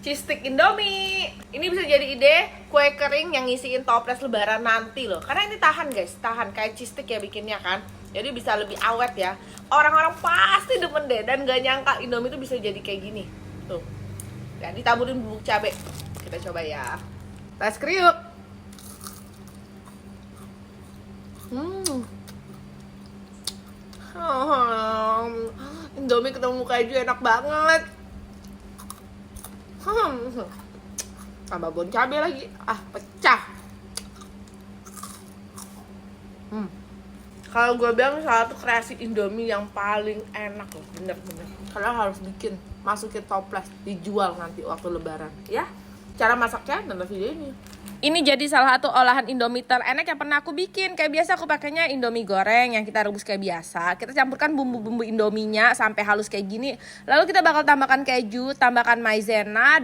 cheese stick Indomie. Ini bisa jadi ide kue kering yang ngisiin toples lebaran nanti loh. Karena ini tahan guys, tahan kayak cheese stick ya bikinnya kan. Jadi bisa lebih awet ya. Orang-orang pasti demen deh dan gak nyangka Indomie itu bisa jadi kayak gini. Tuh. Dan ditaburin bubuk cabai. Kita coba ya. Tes kriuk. Indomie ketemu keju enak banget. Tambah bon cabai lagi. Pecah. Kalau gue bilang salah satu kreasi Indomie yang paling enak loh, bener-bener. Kalian harus bikin, masukin toples, dijual nanti waktu lebaran ya. Cara masaknya nonton video ini. Ini jadi salah satu olahan Indomie terenak yang pernah aku bikin. Kayak biasa aku pakainya Indomie goreng yang kita rebus kayak biasa. Kita campurkan bumbu-bumbu Indominya sampai halus kayak gini. Lalu kita bakal tambahkan keju, tambahkan maizena.